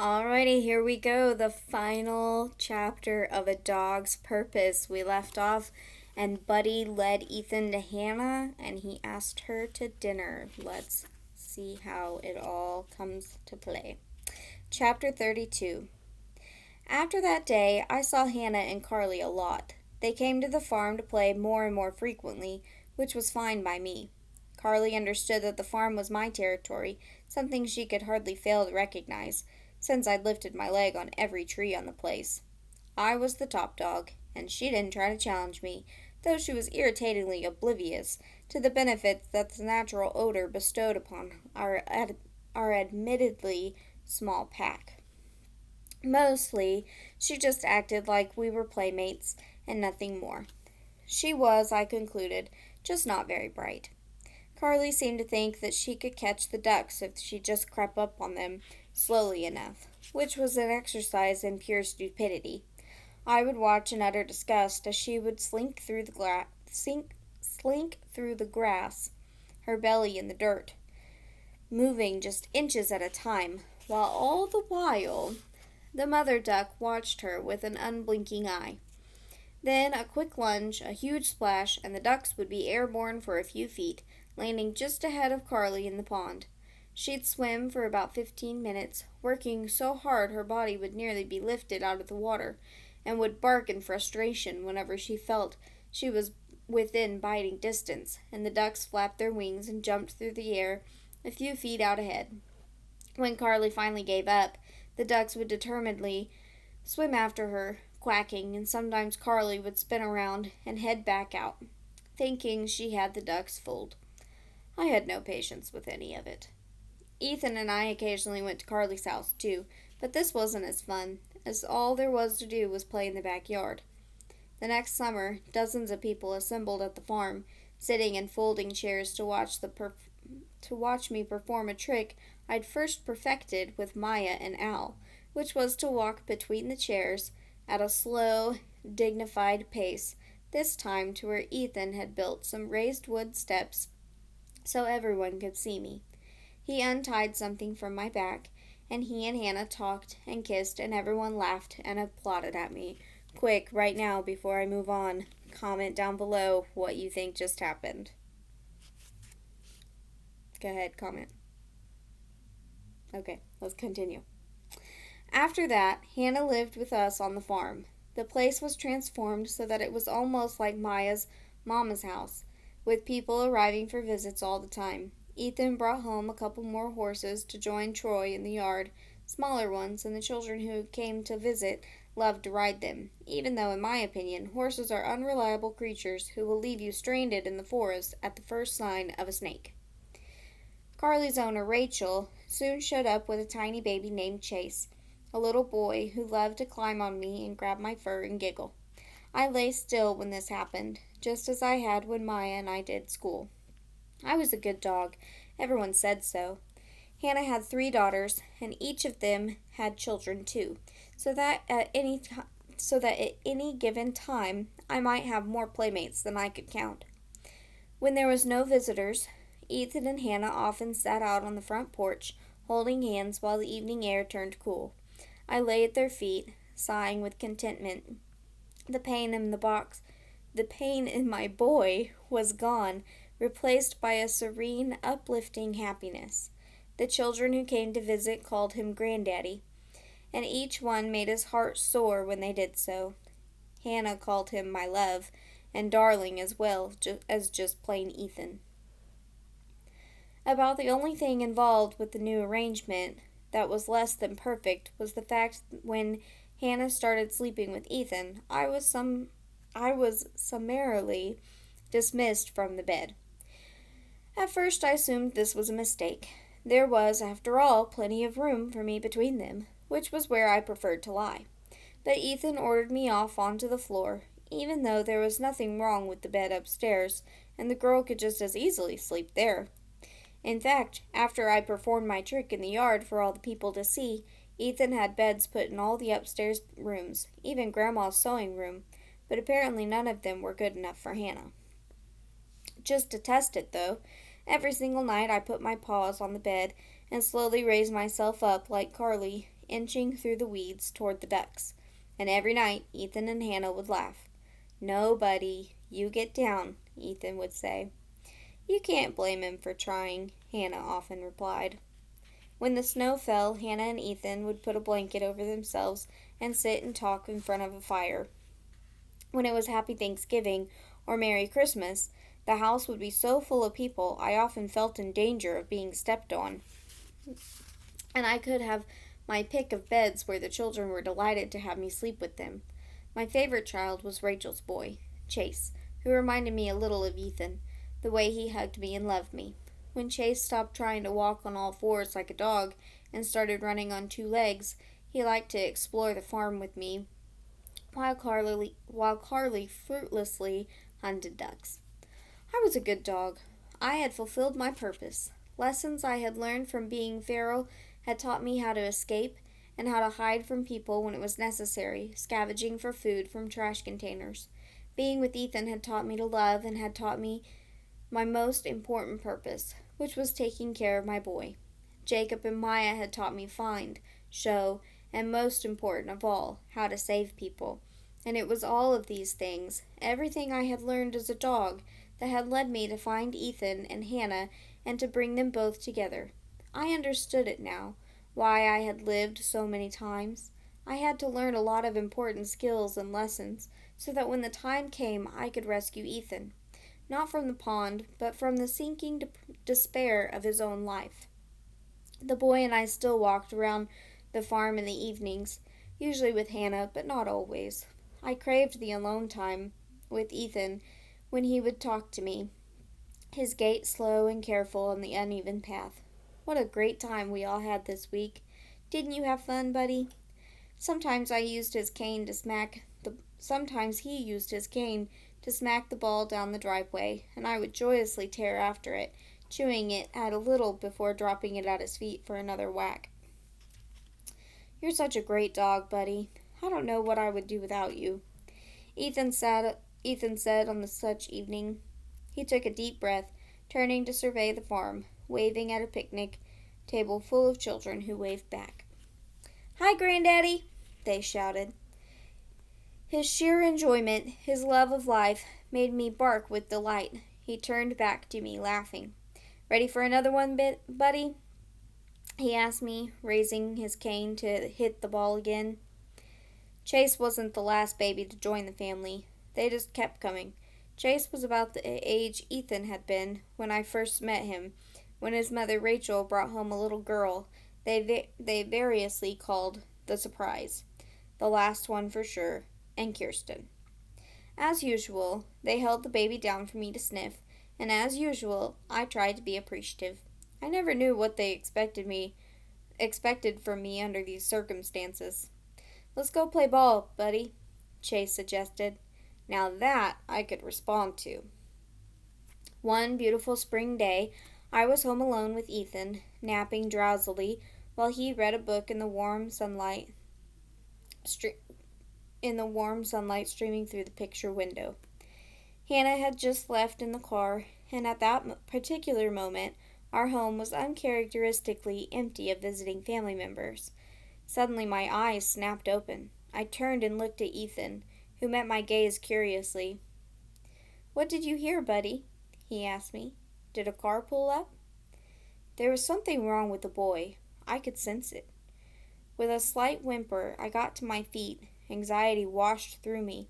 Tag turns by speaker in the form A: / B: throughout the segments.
A: Alrighty, here we go. The final chapter of A Dog's Purpose. We left off, and Buddy led Ethan to Hannah, and he asked her to dinner. Let's see how it all comes to play. Chapter 32. After that day, I saw Hannah and Carly a lot. They came to the farm to play more and more frequently, which was fine by me. Carly understood that the farm was my territory, something she could hardly fail to recognize, since I'd lifted my leg on every tree on the place. I was the top dog, and she didn't try to challenge me, though she was irritatingly oblivious to the benefits that the natural odor bestowed upon our admittedly small pack. Mostly, she just acted like we were playmates and nothing more. She was, I concluded, just not very bright. Carly seemed to think that she could catch the ducks if she just crept up on them slowly enough, which was an exercise in pure stupidity. I would watch in utter disgust as she would slink through the grass, her belly in the dirt, moving just inches at a time, while all the while the mother duck watched her with an unblinking eye. Then a quick lunge, a huge splash, and the ducks would be airborne for a few feet, landing just ahead of Carly in the pond. She'd swim for about 15 minutes, working so hard her body would nearly be lifted out of the water, and would bark in frustration whenever she felt she was within biting distance, and the ducks flapped their wings and jumped through the air a few feet out ahead. When Carly finally gave up, the ducks would determinedly swim after her, quacking, and sometimes Carly would spin around and head back out, thinking she had the ducks fooled. I had no patience with any of it. Ethan and I occasionally went to Carly's house, too, but this wasn't as fun, as all there was to do was play in the backyard. The next summer, dozens of people assembled at the farm, sitting in folding chairs to watch me perform a trick I'd first perfected with Maya and Al, which was to walk between the chairs at a slow, dignified pace, this time to where Ethan had built some raised wood steps so everyone could see me. He untied something from my back, and he and Hannah talked and kissed, and everyone laughed and applauded at me. Quick, right now, before I move on, comment down below what you think just happened. Go ahead, comment. Okay, let's continue. After that, Hannah lived with us on the farm. The place was transformed so that it was almost like Maya's mama's house, with people arriving for visits all the time. Ethan brought home a couple more horses to join Troy in the yard, smaller ones, and the children who came to visit loved to ride them, even though, in my opinion, horses are unreliable creatures who will leave you stranded in the forest at the first sign of a snake. Carly's owner, Rachel, soon showed up with a tiny baby named Chase, a little boy who loved to climb on me and grab my fur and giggle. I lay still when this happened, just as I had when Maya and I did school. I was a good dog. Everyone said so. Hannah had 3 daughters, and each of them had children too, so that at any given time I might have more playmates than I could count. When there was no visitors, Ethan and Hannah often sat out on the front porch, holding hands while the evening air turned cool. I lay at their feet, sighing with contentment. The pain in my boy was gone, replaced by a serene, uplifting happiness. The children who came to visit called him Granddaddy, and each one made his heart soar when they did so. Hannah called him my love, and darling as well as just plain Ethan. About the only thing involved with the new arrangement that was less than perfect was the fact that when Hannah started sleeping with Ethan, I was summarily dismissed from the bed. At first I assumed this was a mistake. There was, after all, plenty of room for me between them, which was where I preferred to lie. But Ethan ordered me off onto the floor, even though there was nothing wrong with the bed upstairs, and the girl could just as easily sleep there. In fact, after I performed my trick in the yard for all the people to see, Ethan had beds put in all the upstairs rooms, even Grandma's sewing room, but apparently none of them were good enough for Hannah. Just to test it, though, every single night I put my paws on the bed and slowly raised myself up like Carly inching through the weeds toward the ducks. And every night Ethan and Hannah would laugh. "No, buddy, you get down," Ethan would say. "You can't blame him for trying," Hannah often replied. When the snow fell, Hannah and Ethan would put a blanket over themselves and sit and talk in front of a fire. When it was Happy Thanksgiving or Merry Christmas, the house would be so full of people I often felt in danger of being stepped on. And I could have my pick of beds where the children were delighted to have me sleep with them. My favorite child was Rachel's boy, Chase, who reminded me a little of Ethan, the way he hugged me and loved me. When Chase stopped trying to walk on all fours like a dog and started running on two legs, he liked to explore the farm with me while Carly fruitlessly hunted ducks. I was a good dog. I had fulfilled my purpose. Lessons I had learned from being feral had taught me how to escape and how to hide from people when it was necessary, scavenging for food from trash containers. Being with Ethan had taught me to love and had taught me my most important purpose, which was taking care of my boy. Jacob and Maya had taught me find, show, and most important of all, how to save people. And it was all of these things, everything I had learned as a dog, that had led me to find Ethan and Hannah and to bring them both together. I understood it now, why I had lived so many times. I had to learn a lot of important skills and lessons so that when the time came I could rescue Ethan, not from the pond, but from the sinking despair of his own life. The boy and I still walked around the farm in the evenings, usually with Hannah, but not always. I craved the alone time with Ethan when he would talk to me, his gait slow and careful on the uneven path. What a great time we all had this week. Didn't you have fun, buddy? Sometimes he used his cane to smack the ball down the driveway, and I would joyously tear after it, chewing it at a little before dropping it at his feet for another whack. "You're such a great dog, buddy. I don't know what I would do without you," Ethan said on such evening. He took a deep breath, turning to survey the farm, waving at a picnic table full of children who waved back. "Hi, Granddaddy!" they shouted. His sheer enjoyment, his love of life, made me bark with delight. He turned back to me, laughing. "Ready for another one, buddy?" he asked me, raising his cane to hit the ball again. Chase wasn't the last baby to join the family. They just kept coming. Chase was about the age Ethan had been when I first met him, when his mother Rachel brought home a little girl they variously called the Surprise, the last one for sure, and Kirsten. As usual, they held the baby down for me to sniff, and as usual, I tried to be appreciative. I never knew what they expected from me under these circumstances. "Let's go play ball, buddy," Chase suggested. Now that I could respond to. One beautiful spring day, I was home alone with Ethan, napping drowsily while he read a book in the warm sunlight streaming through the picture window. Hannah had just left in the car, and at that particular moment, our home was uncharacteristically empty of visiting family members. Suddenly my eyes snapped open. I turned and looked at Ethan, who met my gaze curiously. "What did you hear, buddy?" he asked me. "Did a car pull up?" There was something wrong with the boy. I could sense it. With a slight whimper, I got to my feet. Anxiety washed through me.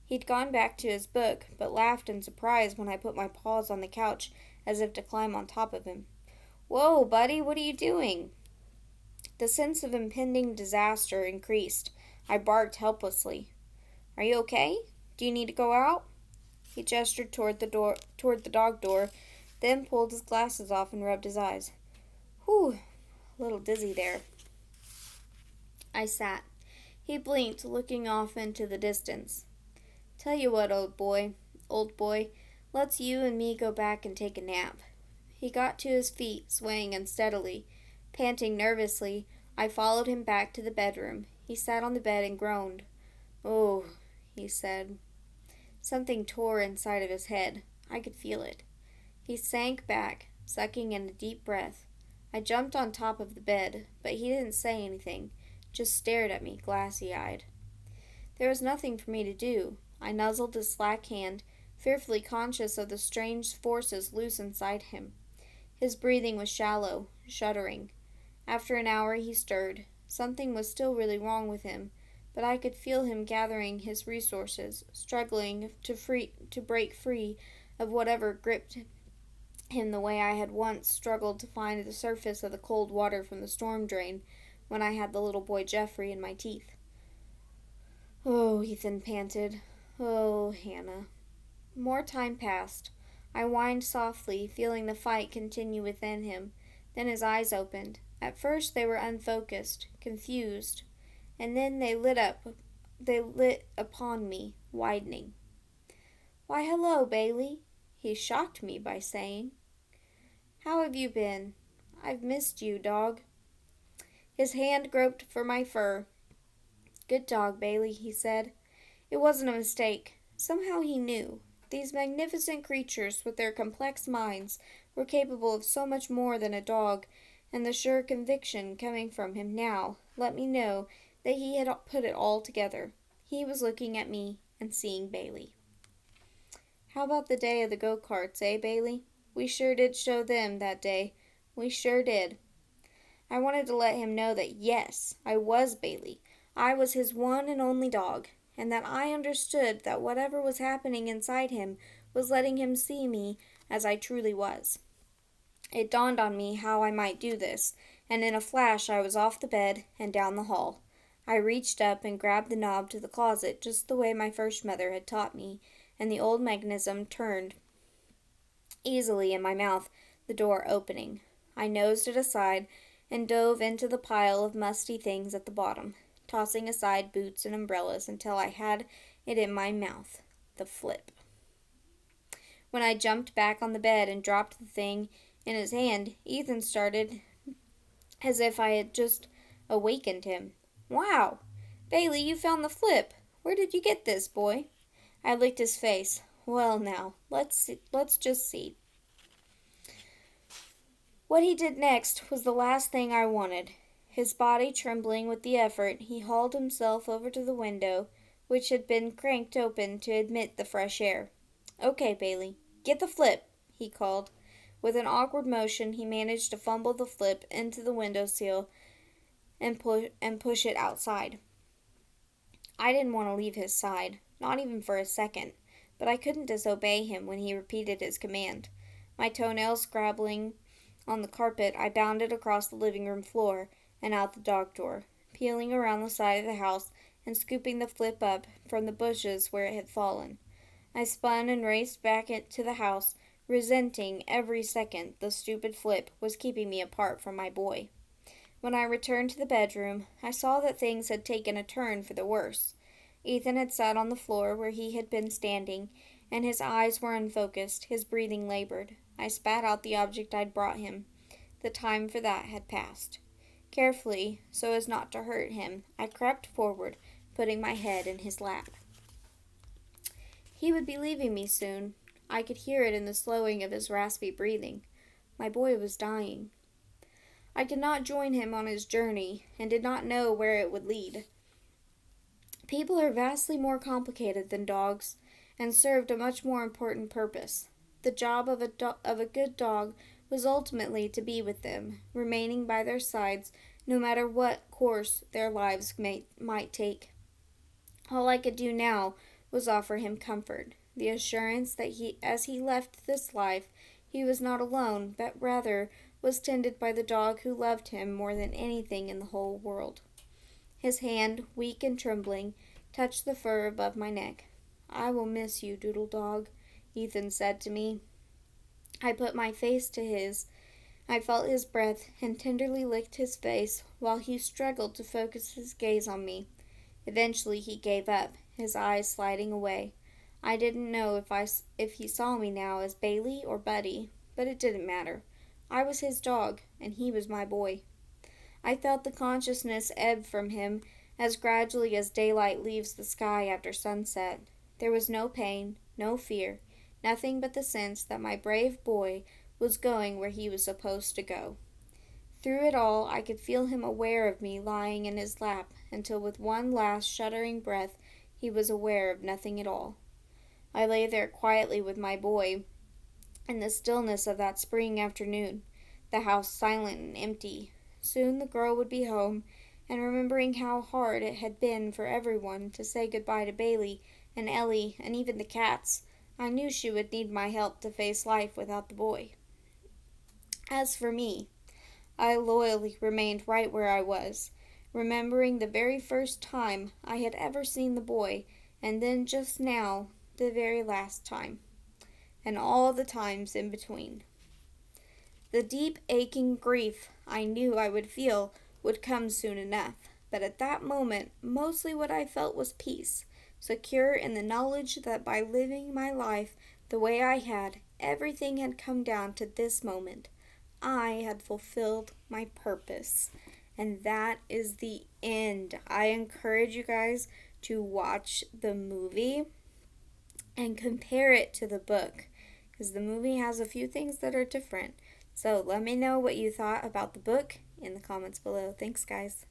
A: He'd gone back to his book, but laughed in surprise when I put my paws on the couch as if to climb on top of him. "Whoa, buddy, what are you doing?" The sense of impending disaster increased. I barked helplessly. "Are you okay? Do you need to go out?" He gestured toward the dog door, then pulled his glasses off and rubbed his eyes. "Whew, a little dizzy there." I sat. He blinked, looking off into the distance. "Tell you what, old boy, let's you and me go back and take a nap." He got to his feet, swaying unsteadily. Panting nervously, I followed him back to the bedroom. He sat on the bed and groaned. "Oh," he said. Something tore inside of his head. I could feel it. He sank back, sucking in a deep breath. I jumped on top of the bed, but he didn't say anything, just stared at me, glassy-eyed. There was nothing for me to do. I nuzzled his slack hand, fearfully conscious of the strange forces loose inside him. His breathing was shallow, shuddering. After an hour he stirred. Something was still really wrong with him, but I could feel him gathering his resources, struggling to break free of whatever gripped him the way I had once struggled to find the surface of the cold water from the storm drain when I had the little boy Geoffrey in my teeth. "Oh," Ethan panted. "Oh, Hannah." More time passed. I whined softly, feeling the fight continue within him. Then his eyes opened. At first they were unfocused, confused, and then they lit upon me, widening. "Why, hello, Bailey," he shocked me by saying. "How have you been? I've missed you, dog." His hand groped for my fur. "Good dog, Bailey," he said. It wasn't a mistake. Somehow he knew. These magnificent creatures, with their complex minds, were capable of so much more than a dog, and the sure conviction coming from him now let me know that he had put it all together. He was looking at me and seeing Bailey. "How about the day of the go-karts, eh, Bailey? We sure did show them that day. We sure did." I wanted to let him know that yes, I was Bailey. I was his one and only dog, and that I understood that whatever was happening inside him was letting him see me as I truly was. It dawned on me how I might do this, and in a flash I was off the bed and down the hall. I reached up and grabbed the knob to the closet just the way my first mother had taught me, and the old mechanism turned easily in my mouth, the door opening. I nosed it aside and dove into the pile of musty things at the bottom, tossing aside boots and umbrellas until I had it in my mouth, the flip. When I jumped back on the bed and dropped the thing in his hand, Ethan started as if I had just awakened him. "Wow! Bailey, you found the flip. Where did you get this, boy?" I licked his face. "Well, now, let's just see." What he did next was the last thing I wanted. His body trembling with the effort, he hauled himself over to the window, which had been cranked open to admit the fresh air. "Okay, Bailey, get the flip," he called. With an awkward motion, he managed to fumble the flip into the windowsill and push it outside. I didn't want to leave his side, not even for a second, but I couldn't disobey him when he repeated his command. My toenails scrabbling on the carpet, I bounded across the living room floor and out the dog door, peeling around the side of the house and scooping the flip up from the bushes where it had fallen. I spun and raced back to the house, resenting every second the stupid flip was keeping me apart from my boy. When I returned to the bedroom, I saw that things had taken a turn for the worse. Ethan had sat on the floor where he had been standing, and his eyes were unfocused, his breathing labored. I spat out the object I'd brought him. The time for that had passed. Carefully, so as not to hurt him, I crept forward, putting my head in his lap. He would be leaving me soon. I could hear it in the slowing of his raspy breathing. My boy was dying. I could not join him on his journey, and did not know where it would lead. People are vastly more complicated than dogs, and served a much more important purpose. The job of a good dog was ultimately to be with them, remaining by their sides no matter what course their lives might take. All I could do now was offer him comfort, the assurance that as he left this life, he was not alone, but rather was tended by the dog who loved him more than anything in the whole world. His hand, weak and trembling, touched the fur above my neck. "I will miss you, Doodle Dog," Ethan said to me. I put my face to his. I felt his breath and tenderly licked his face while he struggled to focus his gaze on me. Eventually he gave up, his eyes sliding away. I didn't know if he saw me now as Bailey or Buddy, but it didn't matter. I was his dog, and he was my boy. I felt the consciousness ebb from him as gradually as daylight leaves the sky after sunset. There was no pain, no fear, nothing but the sense that my brave boy was going where he was supposed to go. Through it all, I could feel him aware of me lying in his lap, until with one last shuddering breath he was aware of nothing at all. I lay there quietly with my boy, in the stillness of that spring afternoon, the house silent and empty. Soon the girl would be home, and remembering how hard it had been for everyone to say goodbye to Bailey and Ellie and even the cats, I knew she would need my help to face life without the boy. As for me, I loyally remained right where I was, remembering the very first time I had ever seen the boy, and then just now, the very last time, and all the times in between. The deep aching grief I knew I would feel would come soon enough, but at that moment mostly what I felt was peace, secure in the knowledge that by living my life the way I had, everything had come down to this moment. I had fulfilled my purpose. And that is the end. I encourage you guys to watch the movie and compare it to the book, because the movie has a few things that are different. So let me know what you thought about the book in the comments below. Thanks, guys.